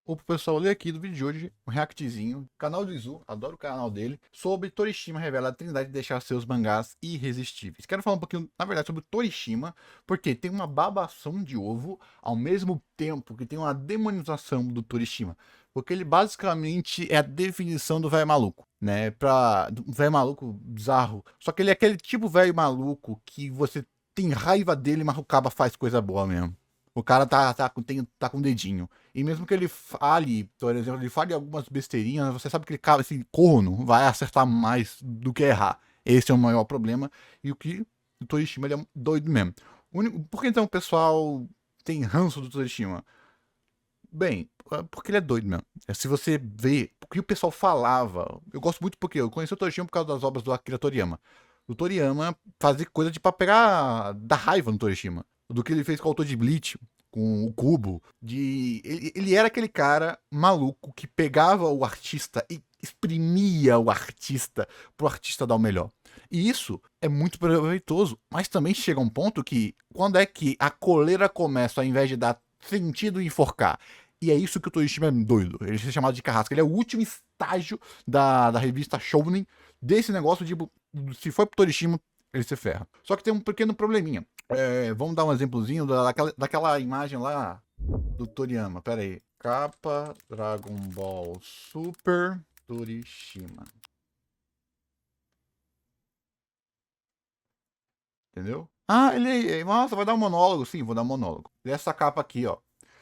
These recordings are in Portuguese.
O pessoal ler aqui do vídeo de hoje, um reactzinho, canal do Izu, adoro o canal dele, sobre Torishima revela a trindade de deixar seus mangás irresistíveis. Quero falar um pouquinho, na verdade, sobre Torishima, porque tem uma babação de ovo, ao mesmo tempo que tem uma demonização do Torishima. Porque ele basicamente é a definição do velho maluco, né? Do velho maluco bizarro. Só que ele é aquele tipo velho maluco que você tem raiva dele, mas o caba faz coisa boa mesmo. O cara tá com dedinho. E mesmo que ele fale, por exemplo, ele fale algumas besteirinhas, você sabe que ele, cara, esse corno vai acertar mais do que errar. Esse é o maior problema. E o Torishima, ele é um doido mesmo. Por que então o pessoal tem ranço do Torishima? Bem, porque ele é doido mesmo. Se você vê o que o pessoal falava, eu gosto muito porque eu conheci o Torishima por causa das obras do Akira Toriyama. O Toriyama fazia coisa de pra pegar da raiva no Torishima. Do que ele fez com o autor de Bleach, com o Kubo. Ele era aquele cara maluco que pegava o artista e exprimia o artista pro artista dar o melhor. E isso é muito proveitoso, mas também chega um ponto que, quando é que a coleira começa, ao invés de dar sentido e enforcar, e é isso que o Torishima é doido. Ele é chamado de carrasca. Ele é o último estágio da revista Shounen desse negócio de, se for pro Torishima, ele se ferra. Só que tem um pequeno probleminha. Vamos dar um exemplozinho daquela imagem lá do Toriyama. Pera aí. Capa Dragon Ball Super Torishima. Entendeu? Ah, nossa, vai dar um monólogo. Sim, vou dar um monólogo. Essa capa aqui, ó.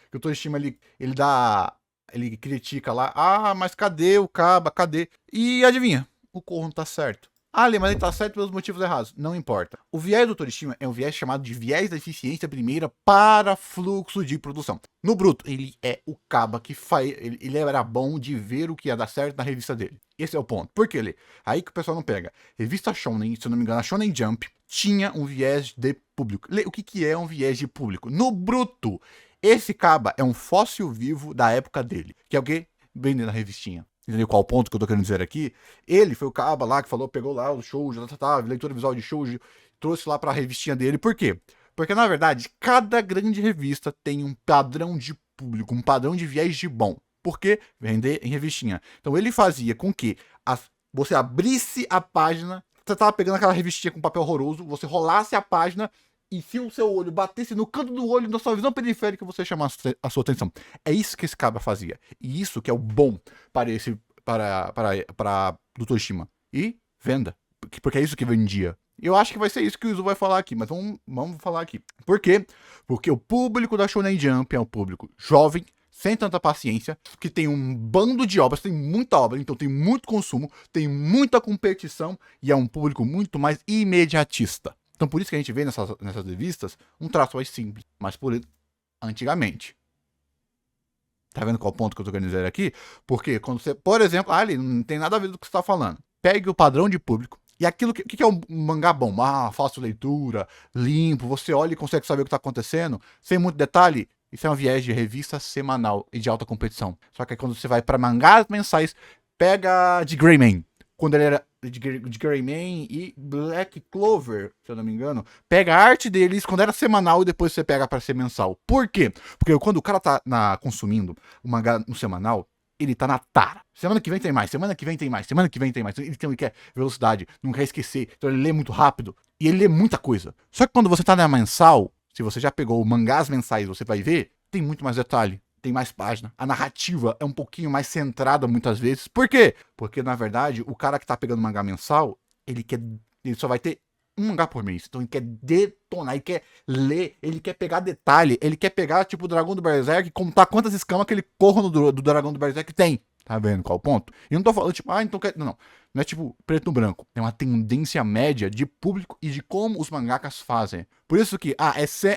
Que o Torishima, ele dá... Ele critica lá. Ah, mas cadê o Kaba? Cadê? E adivinha? O Corno tá certo. Ah, mas ele tá certo pelos motivos errados. Não importa. O viés do Torishima é um viés chamado de viés da eficiência primeira para fluxo de produção. No bruto, ele é o Kaba que faz... Ele era bom de ver o que ia dar certo na revista dele. Esse é o ponto. Por que ele? Aí que o pessoal não pega. Revista Shonen, se eu não me engano, a Shonen Jump tinha um viés de público. O que é um viés de público? No bruto, esse caba é um fóssil vivo da época dele, que é o que vem na revistinha. Entendeu qual ponto que eu tô querendo dizer aqui? Ele foi o caba lá que falou, pegou lá o shoujo, leitura visual de shoujo, trouxe lá pra revistinha dele. Por quê? Porque, na verdade, cada grande revista tem um padrão de público, um padrão de viés de bom. Por quê? Vender em revistinha. Então ele fazia com que você abrisse a página, você tava pegando aquela revistinha com papel horroroso, você rolasse a página e se o seu olho batesse no canto do olho da sua visão periférica, você chamasse a sua atenção. É isso que esse cabra fazia. E isso que é o bom para esse para do Toshima. E venda. Porque é isso que vendia. Eu acho que vai ser isso que o Izu vai falar aqui, mas vamos falar aqui. Por quê? Porque o público da Shonen Jump é um público jovem, sem tanta paciência, que tem um bando de obras, tem muita obra, então tem muito consumo, tem muita competição e é um público muito mais imediatista. Então por isso que a gente vê nessas revistas um traço mais simples, mais polido, antigamente. Tá vendo qual ponto que eu tô querendo dizer aqui? Porque quando você, por exemplo, ali não tem nada a ver do que você tá falando. Pegue o padrão de público e aquilo que é um mangá bom? Ah, fácil leitura, limpo, você olha e consegue saber o que tá acontecendo, sem muito detalhe. Isso é um viés de revista semanal e de alta competição. Só que aí quando você vai para mangás mensais, pega de Greyman. Quando ele era de Greyman e Black Clover, se eu não me engano, pega a arte deles quando era semanal e depois você pega para ser mensal. Por quê? Porque quando o cara tá consumindo o mangá no semanal, ele tá na tara. Semana que vem tem mais, semana que vem tem mais, semana que vem tem mais. Ele quer velocidade, não quer esquecer. Então ele lê muito rápido e ele lê muita coisa. Só que quando você tá na mensal, se você já pegou mangás mensais, você vai ver, tem muito mais detalhe. Tem mais página. A narrativa é um pouquinho mais centrada muitas vezes. Por quê? Porque, na verdade, o cara que tá pegando mangá mensal, ele só vai ter um mangá por mês. Então ele quer detonar, ele quer ler, ele quer pegar detalhe, ele quer pegar, tipo, o dragão do Berserk e contar quantas escamas aquele corno do dragão do Berserk tem. Tá vendo qual o ponto? E não tô falando, tipo, então quer. Não, não. Não é tipo preto no branco. É uma tendência média de público e de como os mangakas fazem. Por isso que,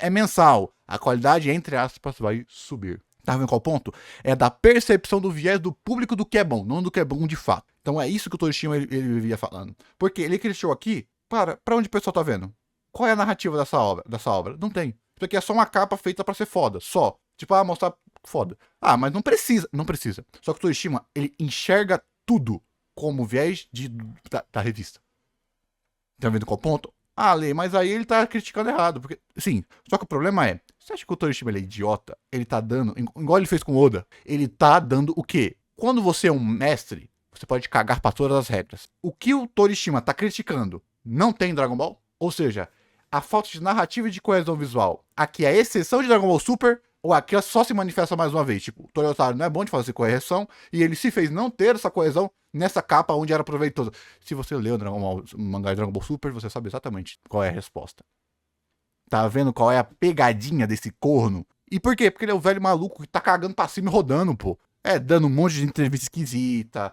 é mensal. A qualidade, entre aspas, vai subir. Tá vendo qual o ponto? É da percepção do viés do público do que é bom, não do que é bom de fato. Então é isso que o Torishima ele vivia falando. Porque ele criticou aqui, pra onde o pessoal tá vendo? Qual é a narrativa dessa obra? Não tem. Isso aqui é só uma capa feita pra ser foda, só. Tipo, mostrar foda. Mas não precisa, não precisa. Só que o Torishima, ele enxerga tudo como viés da revista. Tá vendo qual ponto? Lê, mas aí ele tá criticando errado. Porque, sim, só que o problema é, Você acha que o Torishima ele é idiota? Ele tá dando, igual ele fez com o Oda, ele tá dando o quê? Quando você é um mestre, você pode cagar pra todas as regras. O que o Torishima tá criticando não tem em Dragon Ball? Ou seja, a falta de narrativa e de coesão visual. Aqui é a exceção de Dragon Ball Super, ou aqui só se manifesta mais uma vez. Tipo, o Toyotaro não é bom de fazer correção, e ele se fez não ter essa coesão nessa capa onde era proveitoso. Se você leu o mangá de Dragon Ball Super, você sabe exatamente qual é a resposta. Tá vendo qual é a pegadinha desse corno? E por quê? Porque ele é o velho maluco que tá cagando pra cima e rodando, pô. É, dando um monte de entrevista esquisita,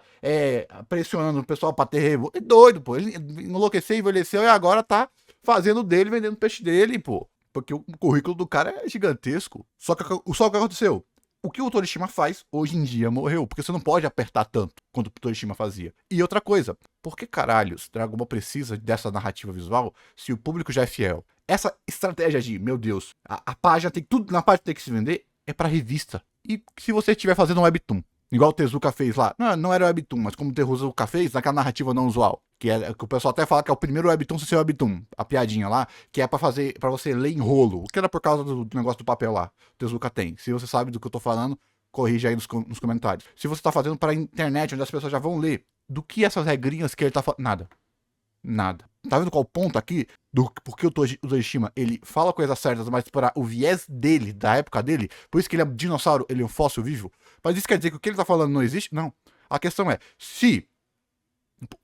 pressionando o pessoal pra ter revolta. É doido, pô. Ele enlouqueceu, envelheceu e agora tá fazendo dele, vendendo peixe dele, pô. Porque o currículo do cara é gigantesco. Só que o que aconteceu? O que o Torishima faz hoje em dia morreu, porque você não pode apertar tanto quanto o Torishima fazia. E outra coisa, por que caralhos Dragon Ball precisa dessa narrativa visual se o público já é fiel? Essa estratégia de, meu Deus, a página tem tudo na página tem que se vender, é pra revista. E se você estiver fazendo um webtoon, igual o Tezuka fez lá, não era webtoon, mas como o Tezuka fez, naquela narrativa não usual, que o pessoal até fala que é o primeiro webtoon sem ser webtoon, a piadinha lá, que é pra você ler em rolo, o que era por causa do negócio do papel lá, o Tezuka tem. Se você sabe do que eu tô falando, corrige aí nos comentários. Se você tá fazendo pra internet, onde as pessoas já vão ler, do que essas regrinhas que ele tá falando? Nada. Tá vendo qual o ponto aqui? Porque o Torishima, ele fala coisas certas, mas para o viés dele, da época dele, por isso que ele é um dinossauro, ele é um fóssil vivo. Mas isso quer dizer que o que ele tá falando não existe? Não. A questão é, se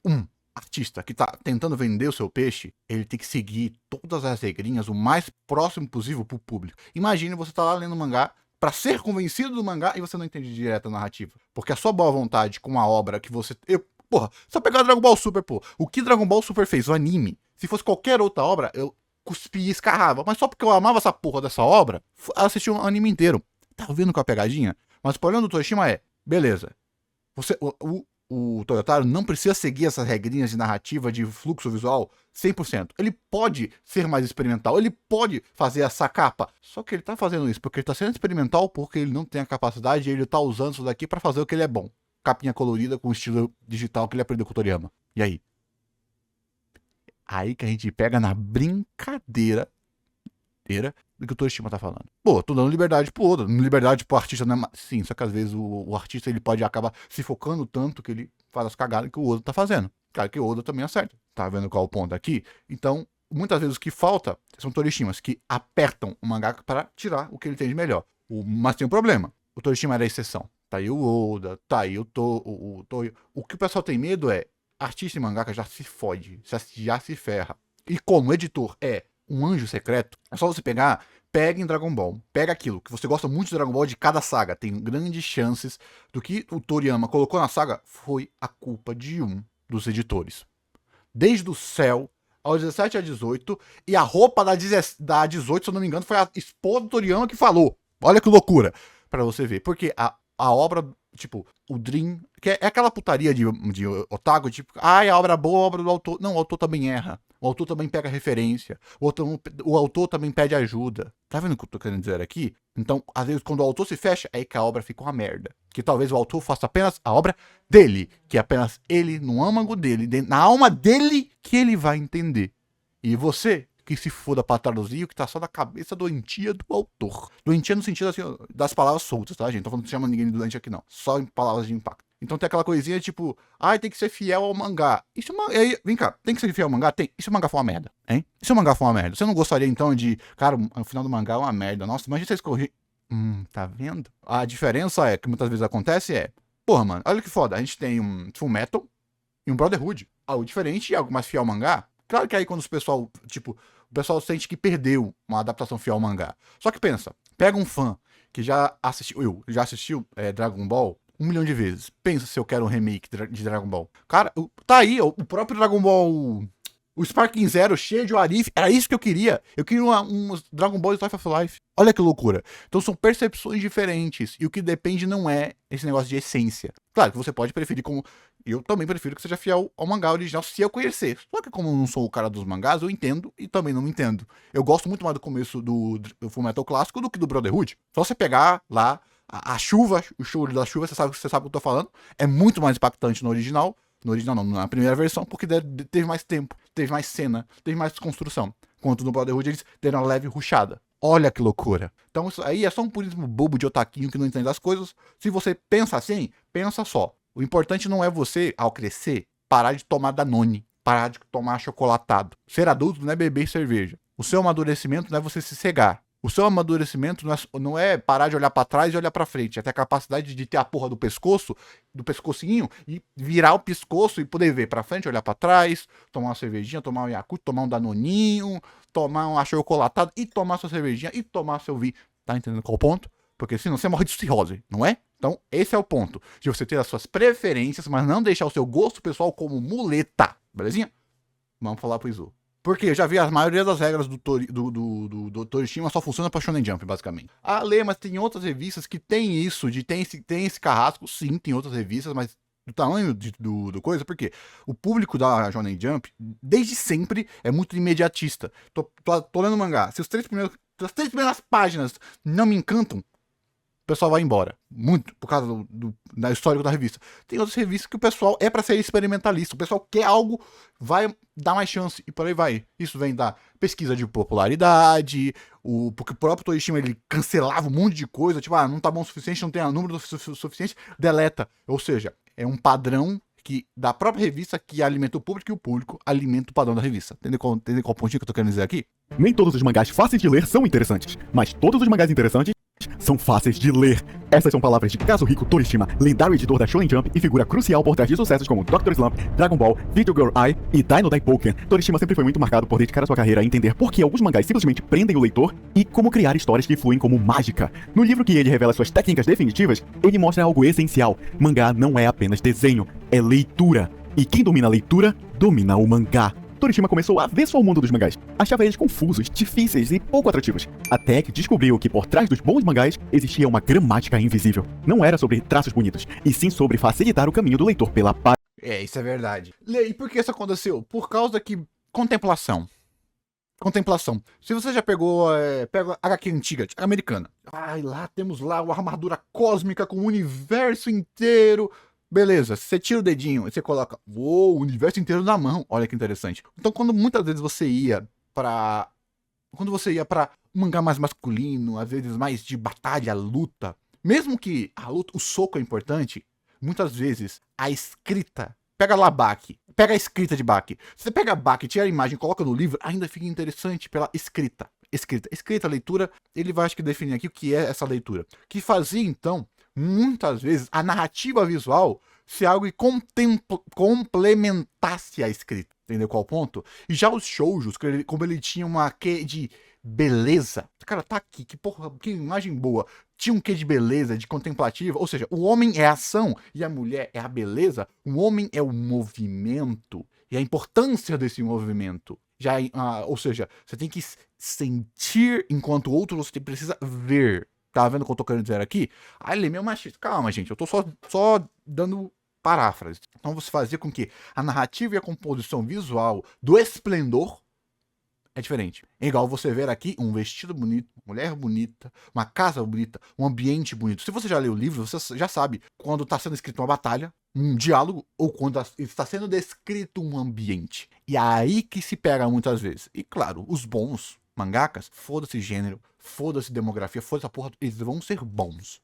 um artista que tá tentando vender o seu peixe, ele tem que seguir todas as regrinhas o mais próximo possível pro público. Imagine você tá lá lendo mangá, pra ser convencido do mangá, e você não entende direto a narrativa. Porque a sua boa vontade com uma obra que você... Porra, só pegar Dragon Ball Super, pô. O que Dragon Ball Super fez? O anime. Se fosse qualquer outra obra, eu cuspia e escarrava. Mas só porque eu amava essa porra dessa obra, assisti o anime inteiro. Tá vendo com a pegadinha? Mas o problema do Torishima é, beleza. O Toyotaro não precisa seguir essas regrinhas de narrativa, de fluxo visual 100%. Ele pode ser mais experimental, ele pode fazer essa capa. Só que ele tá fazendo isso porque ele tá sendo experimental, porque ele não tem a capacidade e ele tá usando isso daqui pra fazer o que ele é bom. Capinha colorida com estilo digital que ele aprendeu com o Toriyama. E aí? Aí que a gente pega na brincadeira do que o Torishima tá falando. Pô, tô dando liberdade pro Oda, liberdade pro artista, né? Sim, só que às vezes o artista ele pode acabar se focando tanto que ele faz as cagadas que o Oda tá fazendo. Cara, que o Oda também acerta. Tá vendo qual é o ponto aqui? Então, muitas vezes o que falta são Torishimas que apertam o mangaka para tirar o que ele tem de melhor. Mas tem um problema. O Torishima era a exceção. Tá aí o Oda, tá aí o Toyo. O que o pessoal tem medo é artista e mangaka já se fode, já se ferra. E como editor é um anjo secreto, é só você pega em Dragon Ball, pega aquilo que você gosta muito de Dragon Ball de cada saga, tem grandes chances do que o Toriyama colocou na saga foi a culpa de um dos editores. Desde o Cell ao 17 a 18, e a roupa da 18, se eu não me engano, foi a esposa do Toriyama que falou. Olha que loucura, pra você ver. Porque a obra, tipo, o Dream, que é aquela putaria de otaku, tipo, a obra boa, a obra do autor. Não, o autor também erra. O autor também pega referência. O autor também pede ajuda. Tá vendo o que eu tô querendo dizer aqui? Então, às vezes, quando o autor se fecha, é que a obra fica uma merda. Que talvez o autor faça apenas a obra dele. Que é apenas ele, no âmago dele, na alma dele, que ele vai entender. E você, que se foda pra traduzir, o que tá só na cabeça doentia do autor. Doentia no sentido, assim, das palavras soltas, tá, gente? Não tô falando que chama ninguém de doente aqui, não. Só em palavras de impacto. Então tem aquela coisinha tipo, tem que ser fiel ao mangá. Isso vem cá, tem que ser fiel ao mangá? Tem. E se o mangá for uma merda, hein? E se o mangá for uma merda? Você não gostaria então de, cara, o final do mangá é uma merda. Nossa, imagina vocês corrigem. Tá vendo? A diferença que muitas vezes acontece porra, mano, olha que foda. A gente tem um Fullmetal e um Brotherhood. Algo diferente e algo mais fiel ao mangá. Claro que aí quando o pessoal sente que perdeu uma adaptação fiel ao mangá. Só que pensa, pega um fã que já assistiu Dragon Ball 1 milhão de vezes. Pensa se eu quero um remake de Dragon Ball. Cara, tá aí, o próprio Dragon Ball, o Sparking Zero cheio de Arif, era isso que eu queria. Eu queria um Dragon Ball Life of Life. Olha que loucura. Então são percepções diferentes. E o que depende não é esse negócio de essência. Claro que você pode preferir como... Eu também prefiro que seja fiel ao mangá original se eu conhecer. Só que como eu não sou o cara dos mangás, eu entendo e também não entendo. Eu gosto muito mais do começo do Fullmetal clássico do que do Brotherhood. Só você pegar lá a chuva, o show da chuva, você sabe o que eu tô falando. É muito mais impactante no original. No original não, na primeira versão, porque teve mais tempo, teve mais cena, teve mais construção. Enquanto no Brotherhood eles deram uma leve rushada. Olha que loucura. Então isso aí é só um purismo bobo de otaquinho que não entende as coisas. Se você pensa assim, pensa só. O importante não é você, ao crescer, parar de tomar Danone, parar de tomar chocolatado. Ser adulto não é beber cerveja. O seu amadurecimento não é você se cegar. O seu amadurecimento não é parar de olhar pra trás e olhar pra frente. É ter a capacidade de ter a porra do pescoço, do pescocinho, e virar o pescoço e poder ver pra frente, olhar pra trás, tomar uma cervejinha, tomar um Yakult, tomar um Danoninho, tomar um achocolatado e tomar sua cervejinha e tomar seu vinho. Tá entendendo qual o ponto? Porque senão você morre de cirrose, não é? Então, esse é o ponto. De você ter as suas preferências, mas não deixar o seu gosto pessoal como muleta. Belezinha? Vamos falar pro Izu. Porque eu já vi a maioria das regras do Torishima só funciona pra Shonen Jump, basicamente. Ah, Lê, mas tem outras revistas que tem isso, tem esse carrasco. Sim, tem outras revistas, mas do tamanho do coisa, porque o público da Shonen Jump, desde sempre, é muito imediatista. Tô lendo mangá. Se as três primeiras páginas não me encantam, o pessoal vai embora. Muito por causa da histórico da revista. Tem outras revistas que o pessoal é pra ser experimentalista. O pessoal quer algo, vai dar mais chance e por aí vai. Isso vem da pesquisa de popularidade, porque o próprio Torishima ele cancelava um monte de coisa, tipo, não tá bom o suficiente, não tem número suficiente, deleta. Ou seja, é um padrão da própria revista que alimenta o público e o público alimenta o padrão da revista. Entendeu qual pontinho que eu tô querendo dizer aqui? Nem todos os mangás fáceis de ler são interessantes, mas todos os mangás interessantes são fáceis de ler. Essas são palavras de Kazuhiko Torishima, lendário editor da Shonen Jump e figura crucial por trás de sucessos como Dr. Slump, Dragon Ball, Video Girl Ai e Dino Daipoken. Torishima sempre foi muito marcado por dedicar a sua carreira a entender por que alguns mangás simplesmente prendem o leitor e como criar histórias que fluem como mágica. No livro que ele revela suas técnicas definitivas, ele mostra algo essencial. Mangá não é apenas desenho, é leitura. E quem domina a leitura, domina o mangá. Torishima começou avesso ao mundo dos mangás. Achava eles confusos, difíceis e pouco atrativos. Até que descobriu que por trás dos bons mangás existia uma gramática invisível. Não era sobre traços bonitos, e sim sobre facilitar o caminho do leitor pela paz. Isso é verdade. E por que isso aconteceu? Por causa que... Contemplação. Se você já pega HQ antiga, americana. Lá temos lá uma armadura cósmica com o universo inteiro. Beleza, você tira o dedinho e você coloca o universo inteiro na mão. Olha que interessante. Então, muitas vezes você ia pra um mangá mais masculino, às vezes mais de batalha, luta, mesmo que o soco é importante, muitas vezes a escrita, pega a escrita de Baki. Se você pega Baki, tira a imagem e coloca no livro, ainda fica interessante pela escrita. Leitura, ele vai, acho que, definir aqui o que é essa leitura. Que fazia, então, muitas vezes, a narrativa visual ser algo que complementasse a escrita. Entendeu qual o ponto? E já os shoujos, como ele tinha uma quê de beleza. Cara, tá aqui, que imagem boa. Tinha um quê de beleza, de contemplativa. Ou seja, o homem é a ação e a mulher é a beleza. O homem é o movimento e a importância desse movimento. Ou seja, você tem que sentir enquanto o outro você precisa ver. Tá vendo o que eu tô querendo dizer aqui? Ele é meio machista. Calma, gente, eu tô só dando paráfrase. Então você fazia com que a narrativa e a composição visual do esplendor é diferente. É igual você ver aqui um vestido bonito, uma mulher bonita, uma casa bonita, um ambiente bonito. Se você já leu o livro, você já sabe quando está sendo escrito uma batalha, um diálogo, ou quando está sendo descrito um ambiente. E é aí que se pega muitas vezes. E claro, os bons mangakas, foda-se gênero, foda-se demografia, foda-se a porra, eles vão ser bons.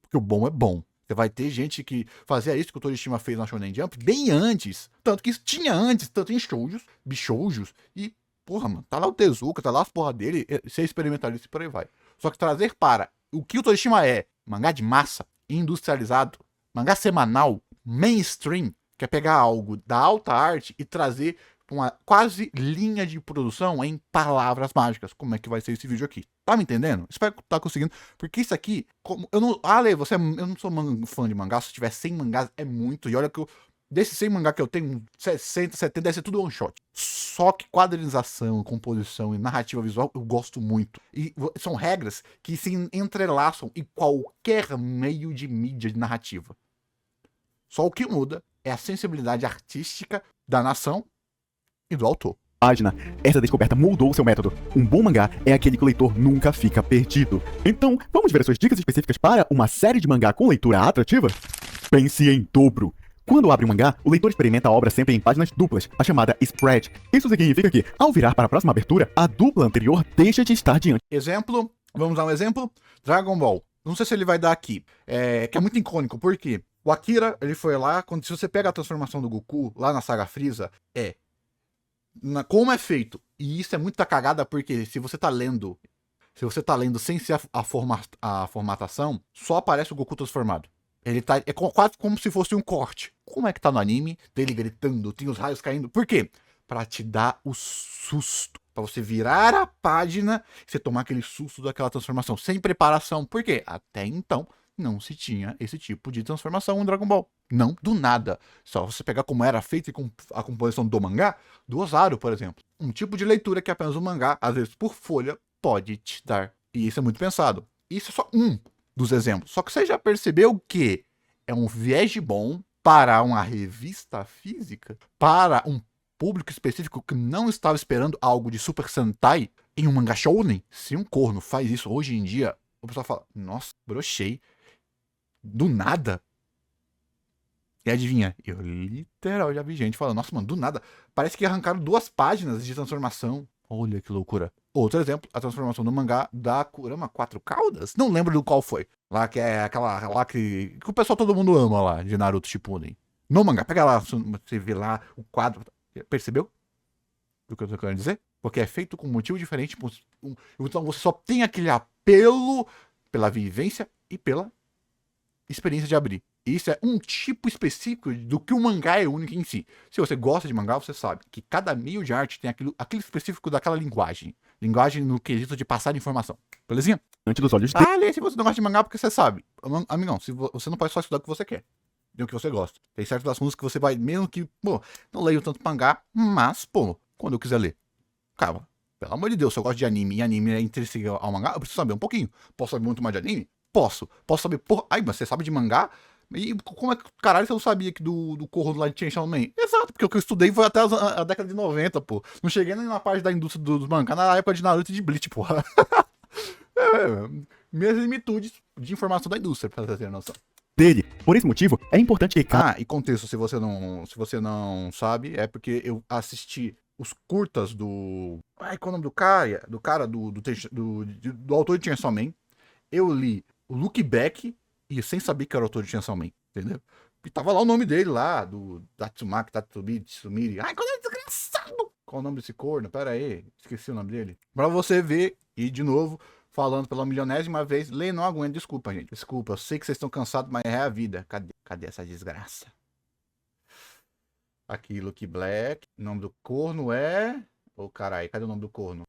Porque o bom é bom. Você vai ter gente que fazia isso que o Torishima fez na Shonen Jump bem antes. Tanto que isso tinha antes, tanto em shoujos, bishoujos, e porra, mano, tá lá o Tezuka, tá lá as porra dele, ser experimentalista e por aí vai. Só que trazer para o que o Torishima é, mangá de massa, industrializado, mangá semanal, mainstream, que é pegar algo da alta arte e trazer uma quase linha de produção em palavras mágicas. Como é que vai ser esse vídeo aqui? Tá me entendendo? Espero que tá conseguindo. Porque isso aqui, eu não sou fã de mangá, se tiver 100 mangás é muito, e olha que desses 100 mangá que eu tenho, 60, 70, deve ser tudo one shot. Só que quadrinização, composição e narrativa visual eu gosto muito. E são regras que se entrelaçam em qualquer meio de mídia de narrativa. Só o que muda é a sensibilidade artística da nação e do autor. Página. Essa descoberta moldou seu método. Um bom mangá é aquele que o leitor nunca fica perdido. Então, vamos ver as suas dicas específicas para uma série de mangá com leitura atrativa? Pense em dobro. Quando abre um mangá, o leitor experimenta a obra sempre em páginas duplas, a chamada spread. Isso significa que, ao virar para a próxima abertura, a dupla anterior deixa de estar diante. Exemplo, vamos dar um exemplo? Dragon Ball. Não sei se ele vai dar aqui. Que é muito icônico, porque o Akira, ele foi lá, se você pega a transformação do Goku, lá na saga Frieza, como é feito. E isso é muita cagada, porque se você tá lendo sem ser a formatação, só aparece o Goku transformado. Ele tá. Quase como se fosse um corte. Como é que tá no anime? Dele gritando, tem os raios caindo. Por quê? Pra te dar o susto. Pra você virar a página e você tomar aquele susto daquela transformação. Sem preparação. Por quê? Até então, não se tinha esse tipo de transformação em Dragon Ball. Não do nada. Só você pegar como era feito e com a composição do mangá, do Osaru, por exemplo. Um tipo de leitura que apenas o mangá, às vezes por folha, pode te dar. E isso é muito pensado. Isso é só um dos exemplos. Só que você já percebeu que é um viés bom para uma revista física, para um público específico que não estava esperando algo de Super Sentai em um mangá shounen? Se um corno faz isso hoje em dia, o pessoal fala, nossa, brochei. Do nada. E adivinha? Eu literal já vi gente falando, nossa, mano, do nada. Parece que arrancaram 2 páginas de transformação. Olha que loucura. Outro exemplo, a transformação do mangá da Kurama 4 Caudas. Não lembro do qual foi. Lá que é aquela lá que o pessoal todo mundo ama lá, de Naruto Shippuden. No mangá, pega lá, você vê lá o quadro. Percebeu? Do que eu tô querendo dizer? Porque é feito com um motivo diferente. Então você só tem aquele apelo pela vivência e pela experiência de abrir. Isso é um tipo específico do que o mangá é único em si. Se você gosta de mangá, você sabe que cada meio de arte tem aquele específico daquela linguagem. Linguagem no quesito de passar informação. Belezinha? Diante dos olhos Lê se você não gosta de mangá porque você sabe. Amigão, você não pode só estudar o que você quer. E o que você gosta. Tem certos assuntos que você vai, mesmo que, não leio tanto mangá, mas, quando eu quiser ler. Cara, pelo amor de Deus, se eu gosto de anime e anime é intrínseco ao mangá, eu preciso saber um pouquinho. Posso saber muito mais de anime? Posso. Posso saber, mas você sabe de mangá? E como é que, caralho, você não sabia que do Corro lá de Chainsaw Man? Exato, porque o que eu estudei foi até a década de 90, pô. Não cheguei nem na parte da indústria dos mangá na época de Naruto e de Bleach, porra. Minhas limitudes de informação da indústria, pra você ter noção. Dele. Por esse motivo, é importante que... E contexto, se você não sabe, é porque eu assisti os curtas do... qual é o nome do cara? Do autor de Chainsaw Man. Eu li o Look Back e sem saber que era o autor de Chainsaw Man, entendeu? E tava lá o nome dele lá, do Tatsumaki, Tsumiri. Ai, qual é desgraçado! Qual o nome desse corno? Pera aí, esqueci o nome dele. Pra você ver, e de novo, falando pela milionésima vez, lê, não aguento, desculpa, gente. Desculpa, eu sei que vocês estão cansados, mas é a vida. Cadê essa desgraça? Aqui, Look Black. O nome do corno é... carai, cadê o nome do corno?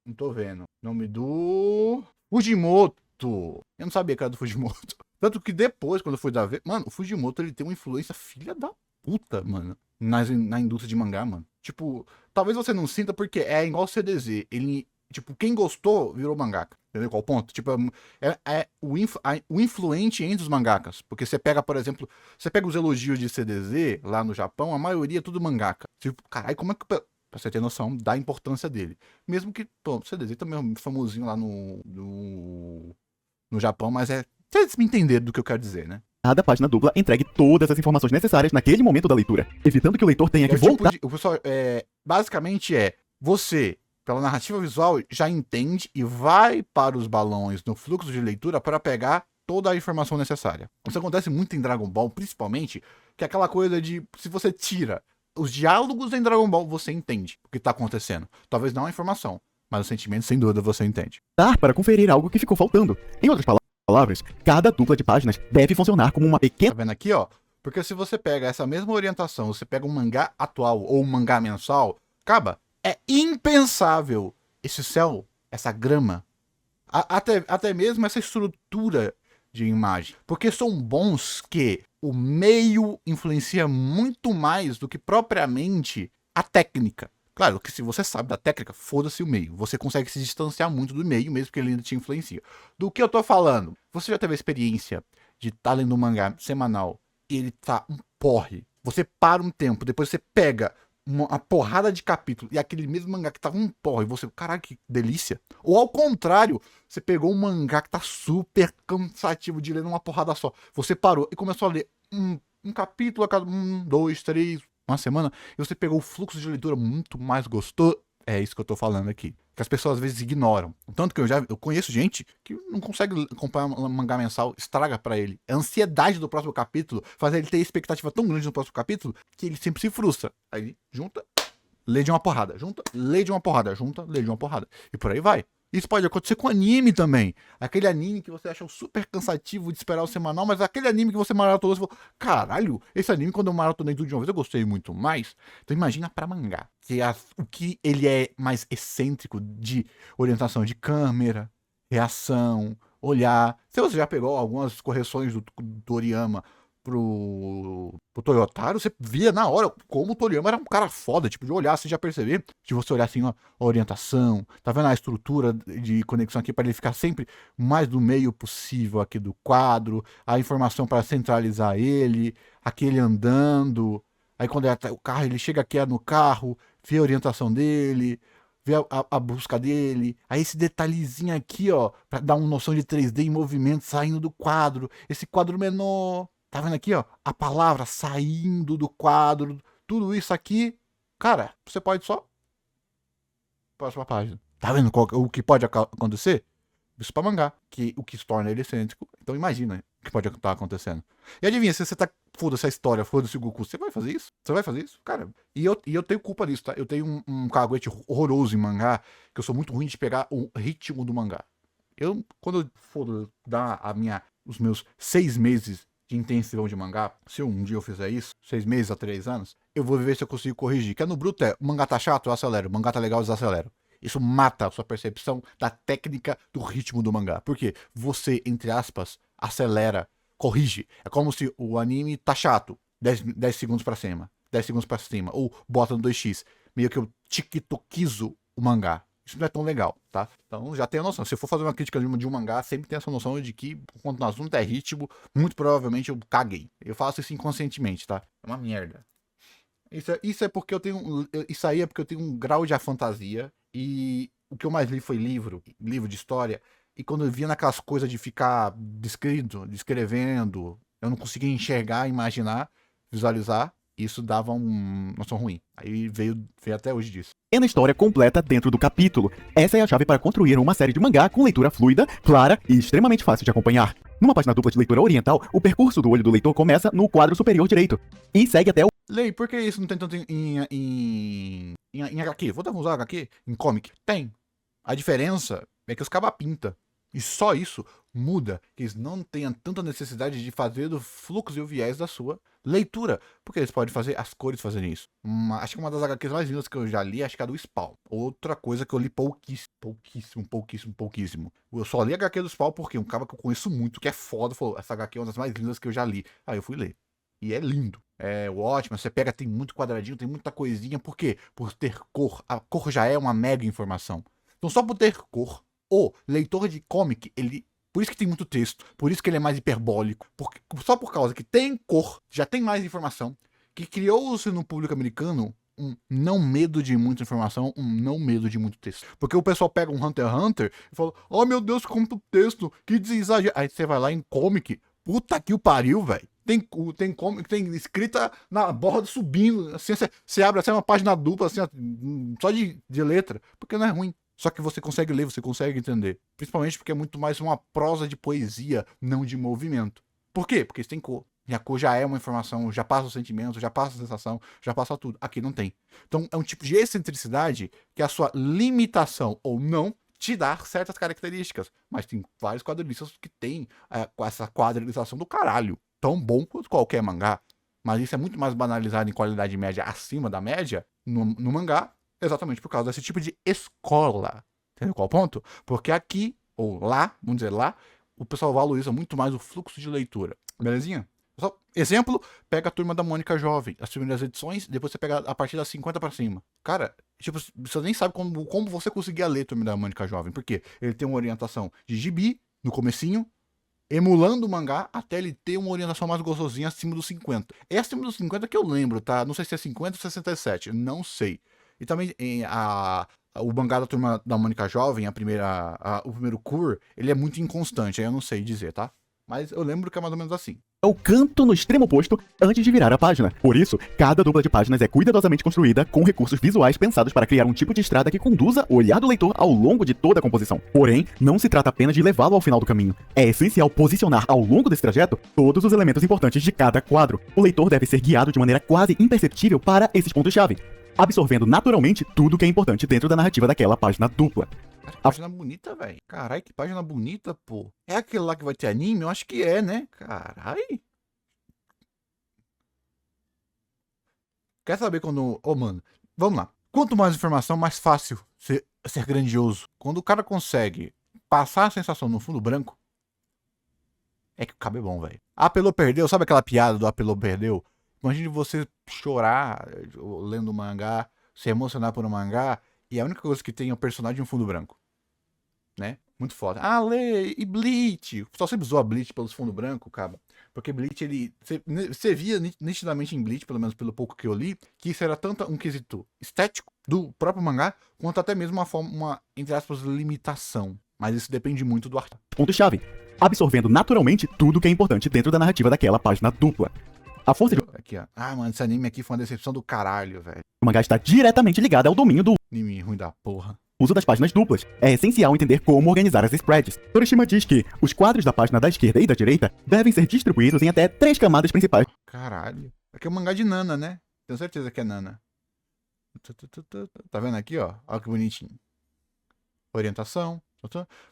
Não tô vendo. Nome do... Fujimoto. Eu não sabia que era do Fujimoto. Tanto que depois, quando eu fui dar ver... Mano, o Fujimoto, ele tem uma influência filha da puta, mano. Na indústria de mangá, mano. Tipo, talvez você não sinta porque é igual o CDZ. Ele... Tipo, quem gostou virou mangaka. Entendeu qual o ponto? Tipo, o influente entre os mangakas. Porque você pega, por exemplo... Você pega os elogios de CDZ lá no Japão, a maioria é tudo mangaka. Tipo, caralho, como é que... Pra você ter noção da importância dele. Mesmo que, o CDZ também é famosinho lá no Japão, mas vocês me entenderam do que eu quero dizer, né? Cada página dupla entregue todas as informações necessárias naquele momento da leitura, evitando que o leitor tenha que voltar. O pessoal, basicamente você, pela narrativa visual, já entende e vai para os balões no fluxo de leitura para pegar toda a informação necessária. Isso acontece muito em Dragon Ball, principalmente, que é aquela coisa de, se você tira os diálogos em Dragon Ball, você entende o que tá acontecendo. Talvez não a informação, mas o sentimento, sem dúvida, você entende. Para conferir algo que ficou faltando. Em outras palavras, cada dupla de páginas deve funcionar como uma pequena... Tá vendo aqui, ó? Porque se você pega essa mesma orientação, você pega um mangá atual ou um mangá mensal, é impensável esse céu, essa grama, até mesmo essa estrutura de imagem. Porque são bons que o meio influencia muito mais do que propriamente a técnica. Claro que se você sabe da técnica, foda-se o meio. Você consegue se distanciar muito do meio, mesmo que ele ainda te influencia. Do que eu tô falando? Você já teve a experiência de estar lendo um mangá semanal e ele tá um porre. Você para um tempo, depois você pega uma porrada de capítulo e aquele mesmo mangá que tava um porra e você, caralho, que delícia. Ou ao contrário, você pegou um mangá que tá super cansativo de ler numa porrada só. Você parou e começou a ler um capítulo a cada 1, 2, 3, uma semana, e você pegou o fluxo de leitura muito mais gostoso. É isso que eu tô falando aqui. Que as pessoas às vezes ignoram. Tanto que eu conheço gente que não consegue acompanhar um mangá mensal, estraga pra ele. A ansiedade do próximo capítulo faz ele ter expectativa tão grande no próximo capítulo que ele sempre se frustra. Aí ele junta, lê de uma porrada, junta, lê de uma porrada, junta, lê de uma porrada. E por aí vai. Isso pode acontecer com anime também. Aquele anime que você achou super cansativo de esperar o semanal, mas aquele anime que você maratonou, você falou, caralho, esse anime quando eu maratonei tudo de uma vez eu gostei muito mais. Então imagina pra mangá, o que ele é mais excêntrico de orientação de câmera, reação, olhar. Se você já pegou algumas correções do Toriyama pro Toyotaro, você via na hora como o Toriyama era um cara foda, tipo, de olhar, você já perceber, de você olhar assim, ó, a orientação, tá vendo a estrutura de conexão aqui para ele ficar sempre mais do meio possível aqui do quadro, a informação para centralizar ele, aquele andando, aí quando o carro, ele chega aqui no carro, vê a orientação dele, vê a busca dele, aí esse detalhezinho aqui, ó, para dar uma noção de 3D em movimento saindo do quadro, esse quadro menor. Tá vendo aqui, ó? A palavra saindo do quadro. Tudo isso aqui. Cara, você pode só. Próxima página. Tá vendo o que pode acontecer? Isso pra mangá. O que se torna ele excêntrico. Então imagina o que pode estar acontecendo. E adivinha, se você tá. Foda-se a história, foda-se o Goku. Você vai fazer isso? Você vai fazer isso? Cara. E eu tenho culpa disso, tá? Eu tenho um caguete horroroso em mangá. Que eu sou muito ruim de pegar o ritmo do mangá. Quando eu for dar os meus 6 meses de intensivão de mangá, se um dia eu fizer isso, 6 meses a 3 anos, eu vou ver se eu consigo corrigir. Que no bruto o mangá tá chato, eu acelero. O mangá tá legal, eu desacelero. Isso mata a sua percepção da técnica do ritmo do mangá. Porque você, entre aspas, acelera, corrige. É como se o anime tá chato, 10 segundos pra cima, 10 segundos pra cima, ou bota no 2x. Meio que eu tiktokizo o mangá. Isso não é tão legal, tá? Então já tem a noção. Se eu for fazer uma crítica de um mangá, sempre tem essa noção de que, quando o assunto é ritmo, muito provavelmente eu caguei. Eu faço isso inconscientemente, tá? É uma merda. Isso é porque eu tenho. Isso aí é porque eu tenho um grau de fantasia. E o que eu mais li foi livro de história. E quando eu via naquelas coisas de ficar descrevendo, eu não conseguia enxergar, imaginar, visualizar. Isso dava uma noção ruim. Aí veio até hoje disso. Pequena história completa dentro do capítulo. Essa é a chave para construir uma série de mangá com leitura fluida, clara e extremamente fácil de acompanhar. Numa página dupla de leitura oriental, o percurso do olho do leitor começa no quadro superior direito e segue até o... Lei, por que isso não tem tanto em HQ? Vou usar HQ? Em comic? Tem. A diferença é que os cabas pinta. E só isso muda que eles não tenham tanta necessidade de fazer do fluxo e o viés da sua leitura. Porque eles podem fazer as cores fazerem isso. Acho que uma das HQs mais lindas que eu já li, acho que é a do Spawn. Outra coisa que eu li pouquíssimo. Eu só li a HQ do Spawn porque um cara que eu conheço muito, que é foda, falou, essa HQ é uma das mais lindas que eu já li. Aí eu fui ler. E é lindo. É ótimo. Você pega, tem muito quadradinho, tem muita coisinha. Por quê? Por ter cor. A cor já é uma mega informação. Então só por ter cor, o leitor de comic, ele... Por isso que tem muito texto, por isso que ele é mais hiperbólico. Só por causa que tem cor, já tem mais informação, que criou-se no público americano um não medo de muita informação, um não medo de muito texto. Porque o pessoal pega um Hunter x Hunter e fala, oh meu Deus, quanto texto, que exagero. Aí você vai lá em comic, puta que o pariu, velho. Tem escrita na borda subindo, assim, você abre assim, uma página dupla, assim, só de letra, porque não é ruim. Só que você consegue ler, você consegue entender. Principalmente porque é muito mais uma prosa de poesia, não de movimento. Por quê? Porque isso tem cor. E a cor já é uma informação, já passa o sentimento, já passa a sensação, já passa tudo. Aqui não tem. Então é um tipo de excentricidade que a sua limitação ou não te dá certas características. Mas tem vários quadrinistas que têm essa quadrilização do caralho. Tão bom quanto qualquer mangá. Mas isso é muito mais banalizado em qualidade média acima da média no mangá. Exatamente por causa desse tipo de escola. Entendeu qual ponto? Porque aqui, ou lá, vamos dizer lá, o pessoal valoriza muito mais o fluxo de leitura. Belezinha? Só, exemplo, pega a Turma da Mônica Jovem, as primeiras edições, depois você pega a partir das 50 pra cima. Cara, tipo, você nem sabe como você conseguia ler a Turma da Mônica Jovem. Por quê? Ele tem uma orientação de gibi no comecinho, emulando o mangá até ele ter uma orientação mais gostosinha acima dos 50. É acima dos 50 que eu lembro, tá? Não sei se é 50 ou 67, não sei. E também o mangá da Turma da Mônica Jovem, o primeiro Cur, ele é muito inconstante, aí eu não sei dizer, tá? Mas eu lembro que é mais ou menos assim. o canto no extremo oposto antes de virar a página. Por isso, cada dupla de páginas é cuidadosamente construída com recursos visuais pensados para criar um tipo de estrada que conduza o olhar do leitor ao longo de toda a composição. Porém, não se trata apenas de levá-lo ao final do caminho. É essencial posicionar ao longo desse trajeto todos os elementos importantes de cada quadro. O leitor deve ser guiado de maneira quase imperceptível para esses pontos-chave, absorvendo naturalmente tudo que é importante dentro da narrativa daquela página dupla. Cara, que página bonita, velho. Caralho, que página bonita, pô. É aquele lá que vai ter anime? Eu acho que é, né? Caralho. Quer saber quando... Ô, mano, vamos lá. Quanto mais informação, mais fácil ser grandioso. Quando o cara consegue passar a sensação no fundo branco, é que o cabo é bom, velho. Apelou, perdeu. Sabe aquela piada do apelou, perdeu? Imagine você chorar lendo um mangá, se emocionar por um mangá, e a única coisa que tem é o personagem e um fundo branco. Né? Muito foda. Ah, Lê, e Bleach. O pessoal sempre zoa Bleach pelos fundos brancos, cara. Porque Bleach, ele. Você via nitidamente em Bleach, pelo menos pelo pouco que eu li, que isso era tanto um quesito estético do próprio mangá, quanto até mesmo uma entre aspas, limitação. Mas isso depende muito do artista. Ponto-chave, absorvendo naturalmente tudo que é importante dentro da narrativa daquela página dupla. A força de Aqui, ó. Ah, mano, esse anime aqui foi uma decepção do caralho, velho. o mangá está diretamente ligada ao domínio do Anime ruim da porra. uso das páginas duplas. É essencial entender como organizar as spreads. Torishima diz que os quadros da página da esquerda e da direita devem ser distribuídos em até 3 camadas principais. Caralho. Aqui é um mangá de Nana, né? Tenho certeza que é Nana. Tá vendo aqui, ó? Olha que bonitinho. Orientação.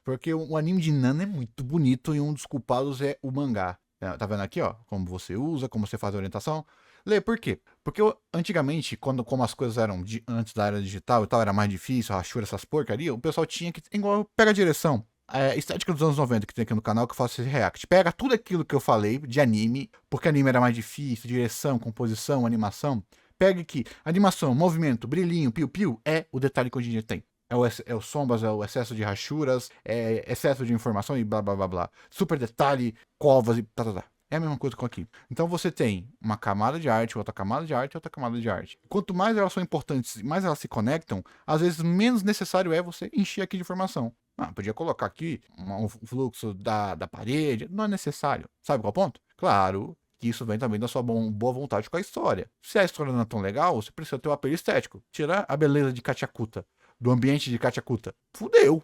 Porque o anime de Nana é muito bonito e um dos culpados é o mangá. Tá vendo aqui, ó? Como você usa, como você faz a orientação. Lê, por quê? Porque antigamente, como as coisas eram antes da era digital e tal, era mais difícil, rachura, essas porcaria, o pessoal tinha que. Igual, pega a direção. A estética dos anos 90 que tem aqui no canal que eu faço esse react. Pega tudo aquilo que eu falei de anime, porque anime era mais difícil, direção, composição, animação. Pega aqui, animação, movimento, brilhinho, piu-piu, é o detalhe que hoje em dia tem. É o sombras, é o excesso de rachuras, é excesso de informação e blá blá blá blá. Super detalhe, covas e tá. É a mesma coisa com aqui. Então você tem uma camada de arte, outra camada de arte, outra camada de arte. Quanto mais elas são importantes e mais elas se conectam, às vezes menos necessário é você encher aqui de informação. Podia colocar aqui um fluxo da parede, não é necessário. Sabe qual é o ponto? Claro que isso vem também da sua boa vontade com a história. Se a história não é tão legal, você precisa ter um apelo estético. Tirar a beleza de Kachakuta, do ambiente de Kachakuta. Fudeu.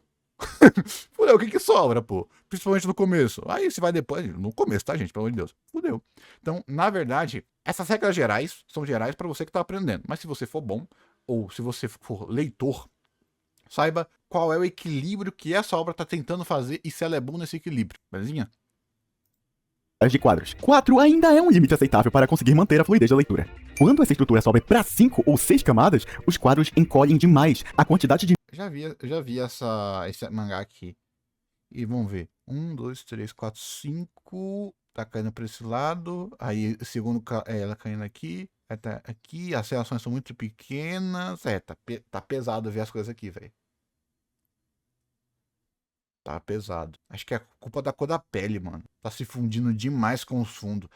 Fudeu, o que sobra, pô? Principalmente no começo. Aí você vai depois. No começo, tá, gente? Pelo amor de Deus. Fudeu. Então, na verdade, essas regras gerais são gerais pra você que tá aprendendo. Mas se você for bom, ou se você for leitor, saiba qual é o equilíbrio que essa obra tá tentando fazer e se ela é boa nesse equilíbrio. Belezinha? de quadros. 4 ainda é um limite aceitável para conseguir manter a fluidez da leitura. Quando essa estrutura sobe para 5 ou 6 camadas, os quadros encolhem demais. A quantidade de Já vi esse mangá aqui. E vamos ver. 1, 2, 3, 4, 5. Tá caindo pra esse lado. Aí, segundo, ela caindo aqui. Aí tá aqui. As relações são muito pequenas. Tá pesado ver as coisas aqui, velho. Tá pesado. Acho que é culpa da cor da pele, mano. Tá se fundindo demais com os fundos.